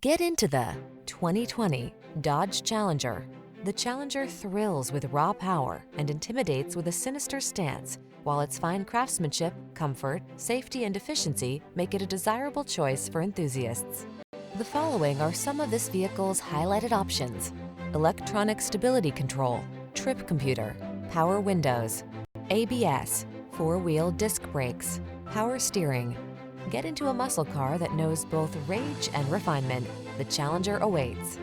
Get into the 2020 Dodge Challenger. The Challenger thrills with raw power and intimidates with a sinister stance, while its fine craftsmanship, comfort, safety, and efficiency make it a desirable choice for enthusiasts. The following are some of this vehicle's highlighted options: electronic stability control, trip computer, power windows, ABS, four-wheel disc brakes, power steering. Get into a muscle car that knows both rage and refinement. The Challenger awaits.